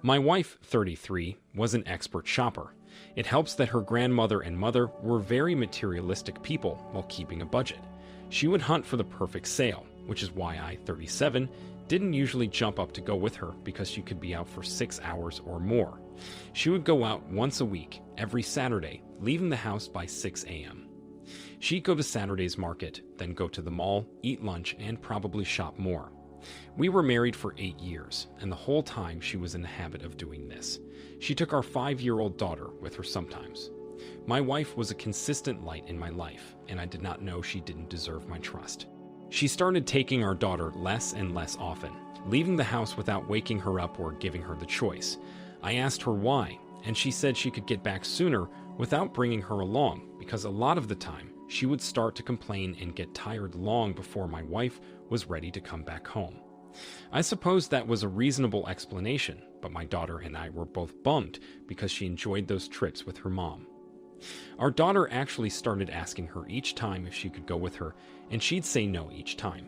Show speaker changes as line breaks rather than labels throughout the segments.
My wife, 33, was an expert shopper. It helps that her grandmother and mother were very materialistic people while keeping a budget. She would hunt for the perfect sale, which is why I, 37, didn't usually jump up to go with her because she could be out for 6 hours or more. She would go out once a week, every Saturday, leaving the house by 6 a.m. She'd go to Saturday's market, then go to the mall, eat lunch, and probably shop more. We were married for 8 years, and the whole time she was in the habit of doing this. She took our 5-year-old daughter with her sometimes. My wife was a consistent light in my life, and I did not know she didn't deserve my trust. She started taking our daughter less and less often, leaving the house without waking her up or giving her the choice. I asked her why, and she said she could get back sooner without bringing her along, because a lot of the time, she would start to complain and get tired long before my wife was ready to come back home. I suppose that was a reasonable explanation, but my daughter and I were both bummed because she enjoyed those trips with her mom. Our daughter actually started asking her each time if she could go with her, and she'd say no each time.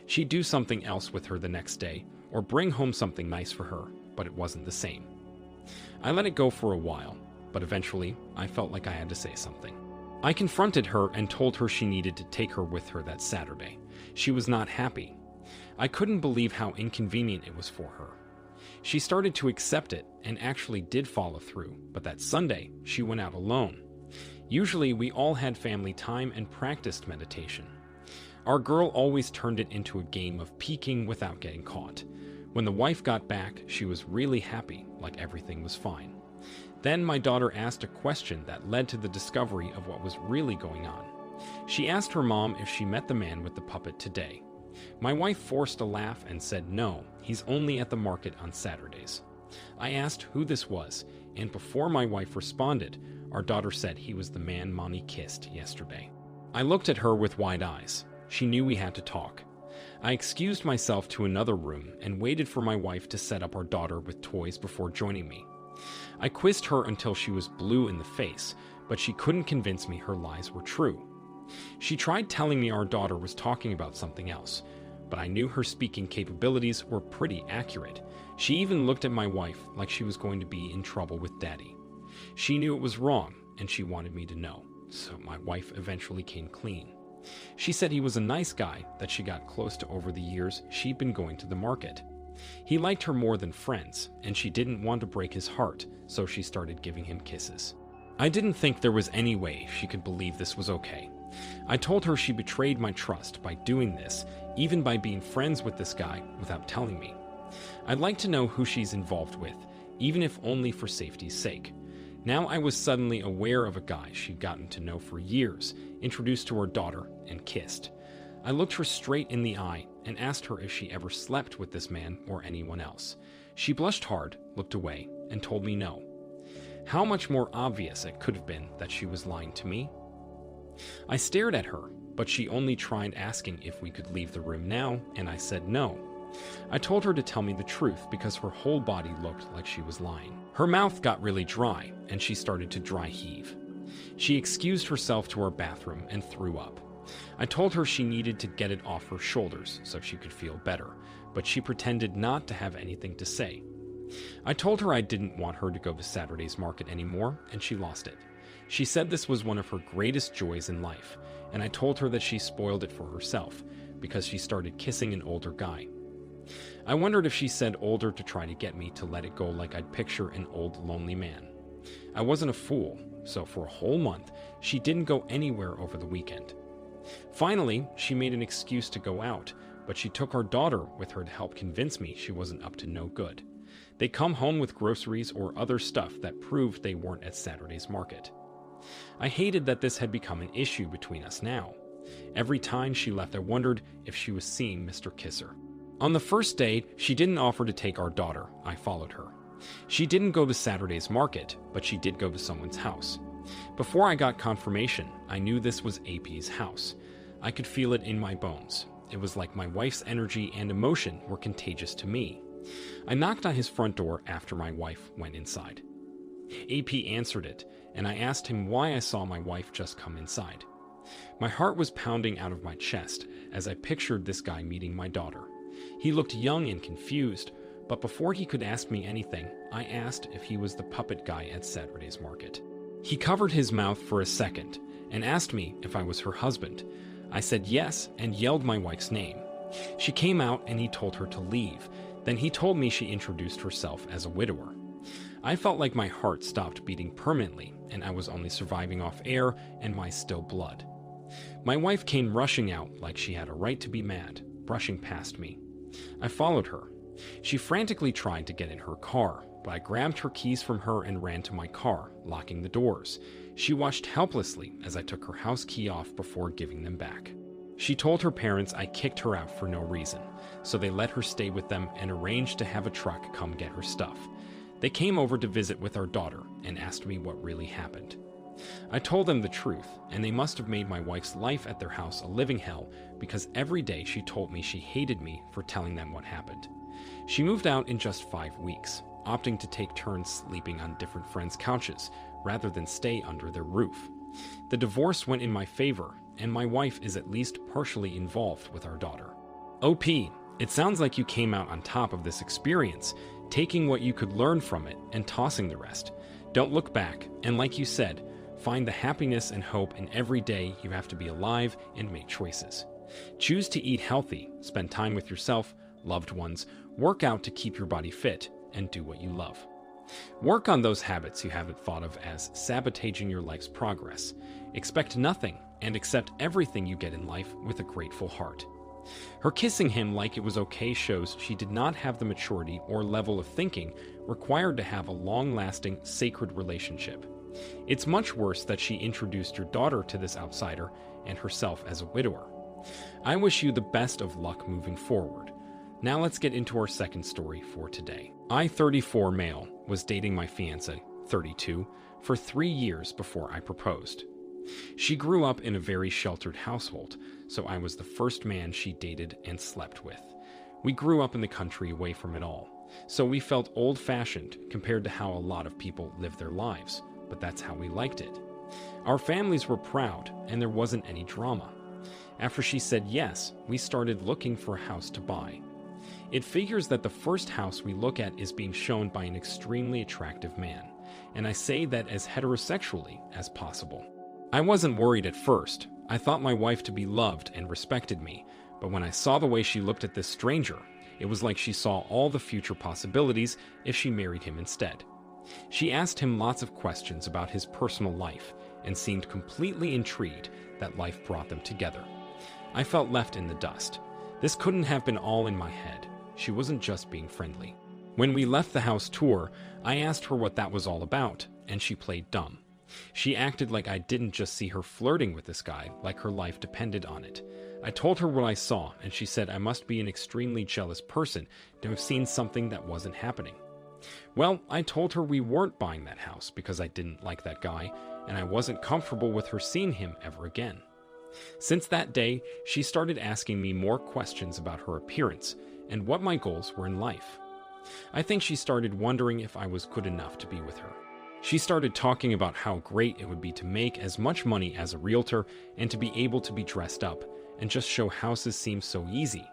She'd do something else with her the next day, or bring home something nice for her, but it wasn't the same. I let it go for a while, but eventually I felt like I had to say something. I confronted her and told her she needed to take her with her that Saturday. She was not happy. I couldn't believe how inconvenient it was for her. She started to accept it and actually did follow through, but that Sunday, she went out alone. Usually, we all had family time and practiced meditation. Our girl always turned it into a game of peeking without getting caught. When the wife got back, she was really happy, like everything was fine. Then my daughter asked a question that led to the discovery of what was really going on. She asked her mom if she met the man with the puppet today. My wife forced a laugh and said no, he's only at the market on Saturdays. I asked who this was, and before my wife responded, our daughter said he was the man Mommy kissed yesterday. I looked at her with wide eyes. She knew we had to talk. I excused myself to another room and waited for my wife to set up our daughter with toys before joining me. I quizzed her until she was blue in the face, but she couldn't convince me her lies were true. She tried telling me our daughter was talking about something else, but I knew her speaking capabilities were pretty accurate. She even looked at my wife like she was going to be in trouble with Daddy. She knew it was wrong, and she wanted me to know, so my wife eventually came clean. She said he was a nice guy that she got close to over the years she'd been going to the market. He liked her more than friends, and she didn't want to break his heart, so she started giving him kisses. I didn't think there was any way she could believe this was okay. I told her she betrayed my trust by doing this, even by being friends with this guy without telling me. I'd like to know who she's involved with, even if only for safety's sake. Now I was suddenly aware of a guy she'd gotten to know for years, introduced to her daughter, and kissed. I looked her straight in the eye and asked her if she ever slept with this man or anyone else. She blushed hard, looked away, and told me no. How much more obvious it could have been that she was lying to me? I stared at her, but she only tried asking if we could leave the room now, and I said no. I told her to tell me the truth because her whole body looked like she was lying. Her mouth got really dry, and she started to dry heave. She excused herself to her bathroom and threw up. I told her she needed to get it off her shoulders so she could feel better, but she pretended not to have anything to say. I told her I didn't want her to go to Saturday's market anymore, and she lost it. She said this was one of her greatest joys in life, and I told her that she spoiled it for herself because she started kissing an older guy. I wondered if she said older to try to get me to let it go like I'd picture an old lonely man. I wasn't a fool, so for a whole month, she didn't go anywhere over the weekend. Finally, she made an excuse to go out, but she took our daughter with her to help convince me she wasn't up to no good. They come home with groceries or other stuff that proved they weren't at Saturday's market. I hated that this had become an issue between us now. Every time she left, I wondered if she was seeing Mr. Kisser. On the first day, she didn't offer to take our daughter. I followed her. She didn't go to Saturday's market, but she did go to someone's house. Before I got confirmation, I knew this was AP's house. I could feel it in my bones. It was like my wife's energy and emotion were contagious to me. I knocked on his front door after my wife went inside. AP answered it, and I asked him why I saw my wife just come inside. My heart was pounding out of my chest as I pictured this guy meeting my daughter. He looked young and confused, But before he could ask me anything, I asked if he was the puppet guy at Saturday's market. He covered his mouth for a second and asked me if I was her husband. I said yes and yelled my wife's name. She came out and he told her to leave. Then he told me she introduced herself as a widower. I felt like my heart stopped beating permanently and I was only surviving off air and my still blood. My wife came rushing out like she had a right to be mad, brushing past me. I followed her. She frantically tried to get in her car, but I grabbed her keys from her and ran to my car, locking the doors. She watched helplessly as I took her house key off before giving them back. She told her parents I kicked her out for no reason, so they let her stay with them and arranged to have a truck come get her stuff. They came over to visit with our daughter and asked me what really happened. I told them the truth, and they must have made my wife's life at their house a living hell because every day she told me she hated me for telling them what happened. She moved out in just 5 weeks, opting to take turns sleeping on different friends' couches rather than stay under their roof. The divorce went in my favor, and my wife is at least partially involved with our daughter. OP, it sounds like you came out on top of this experience, taking what you could learn from it and tossing the rest. Don't look back, and like you said, find the happiness and hope in every day you have to be alive and make choices. Choose to eat healthy, spend time with yourself, loved ones, work out to keep your body fit, and do what you love. Work on those habits you haven't thought of as sabotaging your life's progress. Expect nothing and accept everything you get in life with a grateful heart. Her kissing him like it was okay shows she did not have the maturity or level of thinking required to have a long-lasting, sacred relationship. It's much worse that she introduced your daughter to this outsider and herself as a widower. I wish you the best of luck moving forward. Now let's get into our second story for today. I, 34 male, was dating my fiancée, 32, for 3 years before I proposed. She grew up in a very sheltered household, so I was the first man she dated and slept with. We grew up in the country away from it all, so we felt old-fashioned compared to how a lot of people live their lives, but that's how we liked it. Our families were proud, and there wasn't any drama. After she said yes, we started looking for a house to buy. It figures that the first house we look at is being shown by an extremely attractive man, and I say that as heterosexually as possible. I wasn't worried at first. I thought my wife to be loved and respected me, but when I saw the way she looked at this stranger, it was like she saw all the future possibilities if she married him instead. She asked him lots of questions about his personal life and seemed completely intrigued that life brought them together. I felt left in the dust. This couldn't have been all in my head. She wasn't just being friendly. When we left the house tour, I asked her what that was all about, and she played dumb. She acted like I didn't just see her flirting with this guy, like her life depended on it. I told her what I saw, and she said I must be an extremely jealous person to have seen something that wasn't happening. Well, I told her we weren't buying that house because I didn't like that guy, and I wasn't comfortable with her seeing him ever again. Since that day, she started asking me more questions about her appearance and what my goals were in life. I think she started wondering if I was good enough to be with her. She started talking about how great it would be to make as much money as a realtor and to be able to be dressed up and just show houses seemed so easy.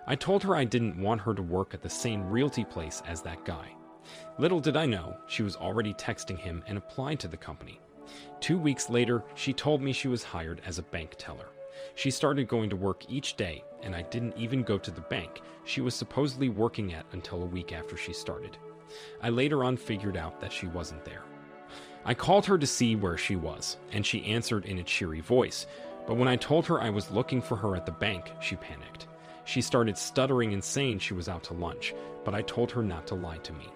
I told her I didn't want her to work at the same realty place as that guy. Little did I know, she was already texting him and applied to the company. 2 weeks later, she told me she was hired as a bank teller. She started going to work each day, and I didn't even go to the bank she was supposedly working at until a week after she started. I later on figured out that she wasn't there. I called her to see where she was, and she answered in a cheery voice, but when I told her I was looking for her at the bank, she panicked. She started stuttering and saying she was out to lunch, but I told her not to lie to me.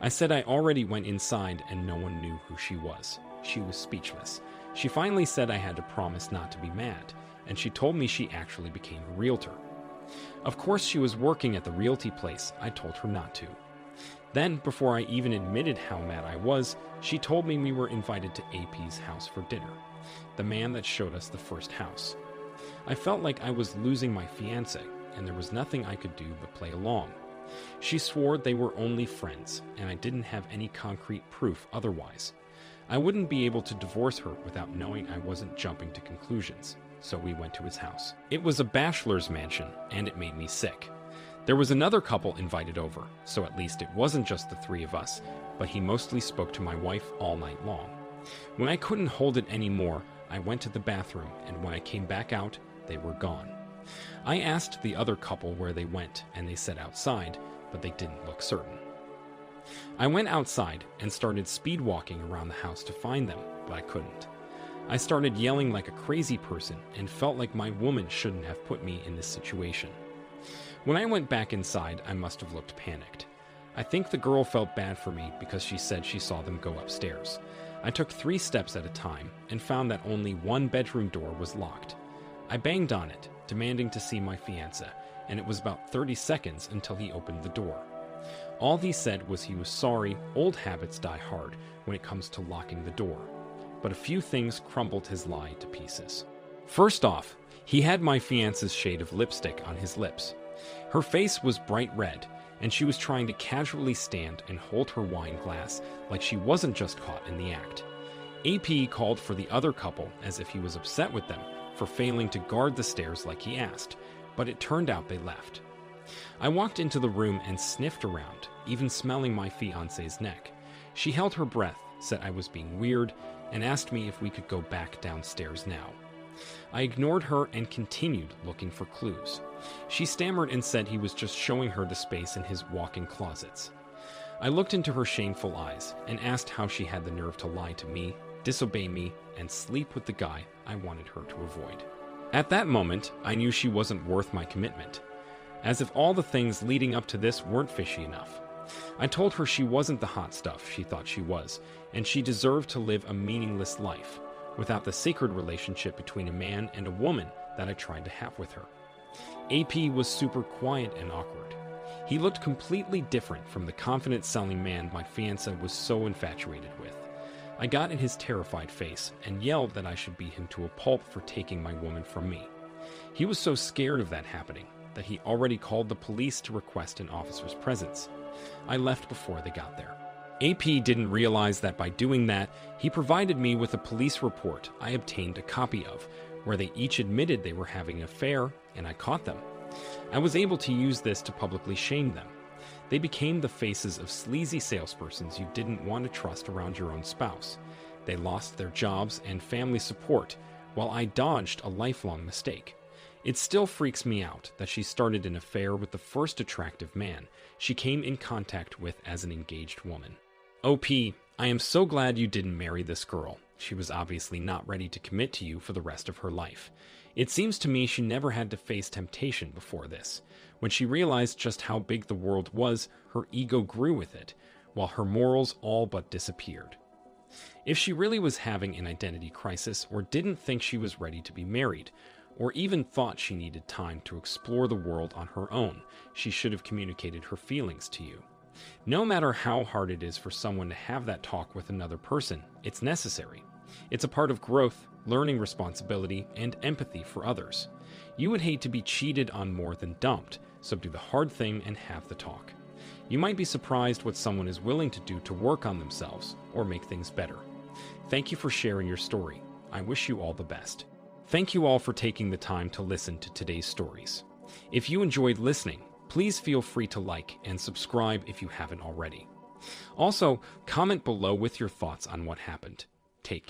I said I already went inside and no one knew who she was. She was speechless. She finally said I had to promise not to be mad, and she told me she actually became a realtor. Of course she was working at the realty place. I told her not to. Then, before I even admitted how mad I was, she told me we were invited to AP's house for dinner, the man that showed us the first house. I felt like I was losing my fiancé, and there was nothing I could do but play along. She swore they were only friends, and I didn't have any concrete proof otherwise. I wouldn't be able to divorce her without knowing I wasn't jumping to conclusions, so we went to his house. It was a bachelor's mansion, and it made me sick. There was another couple invited over, so at least it wasn't just the three of us, but he mostly spoke to my wife all night long. When I couldn't hold it anymore, I went to the bathroom, and when I came back out, they were gone. I asked the other couple where they went, and they said outside, but they didn't look certain. I went outside and started speed walking around the house to find them, but I couldn't. I started yelling like a crazy person and felt like my woman shouldn't have put me in this situation. When I went back inside, I must have looked panicked. I think the girl felt bad for me because she said she saw them go upstairs. I took 3 steps at a time and found that only one bedroom door was locked. I banged on it, demanding to see my fiancé, and it was about 30 seconds until he opened the door. All he said was he was sorry, old habits die hard when it comes to locking the door. But a few things crumbled his lie to pieces. First off, he had my fiancé's shade of lipstick on his lips. Her face was bright red, and she was trying to casually stand and hold her wine glass like she wasn't just caught in the act. AP called for the other couple as if he was upset with them for failing to guard the stairs like he asked, but it turned out they left. I walked into the room and sniffed around, even smelling my fiancé's neck. She held her breath, said I was being weird, and asked me if we could go back downstairs now. I ignored her and continued looking for clues. She stammered and said he was just showing her the space in his walk-in closets. I looked into her shameful eyes and asked how she had the nerve to lie to me, disobey me, and sleep with the guy I wanted her to avoid. At that moment, I knew she wasn't worth my commitment, as if all the things leading up to this weren't fishy enough. I told her she wasn't the hot stuff she thought she was, and she deserved to live a meaningless life, without the sacred relationship between a man and a woman that I tried to have with her. AP was super quiet and awkward. He looked completely different from the confident selling man my fiancé was so infatuated with. I got in his terrified face and yelled that I should beat him to a pulp for taking my woman from me. He was so scared of that happening that he already called the police to request an officer's presence. I left before they got there. AP didn't realize that by doing that, he provided me with a police report I obtained a copy of, where they each admitted they were having an affair, and I caught them. I was able to use this to publicly shame them. They became the faces of sleazy salespersons you didn't want to trust around your own spouse. They lost their jobs and family support, while I dodged a lifelong mistake. It still freaks me out that she started an affair with the first attractive man she came in contact with as an engaged woman. OP, I am so glad you didn't marry this girl. She was obviously not ready to commit to you for the rest of her life. It seems to me she never had to face temptation before this. When she realized just how big the world was, her ego grew with it, while her morals all but disappeared. If she really was having an identity crisis or didn't think she was ready to be married, or even thought she needed time to explore the world on her own, she should have communicated her feelings to you. No matter how hard it is for someone to have that talk with another person, it's necessary. It's a part of growth, learning responsibility, and empathy for others. You would hate to be cheated on more than dumped, so do the hard thing and have the talk. You might be surprised what someone is willing to do to work on themselves or make things better. Thank you for sharing your story. I wish you all the best. Thank you all for taking the time to listen to today's stories. If you enjoyed listening, please feel free to like and subscribe if you haven't already. Also, comment below with your thoughts on what happened. Take care.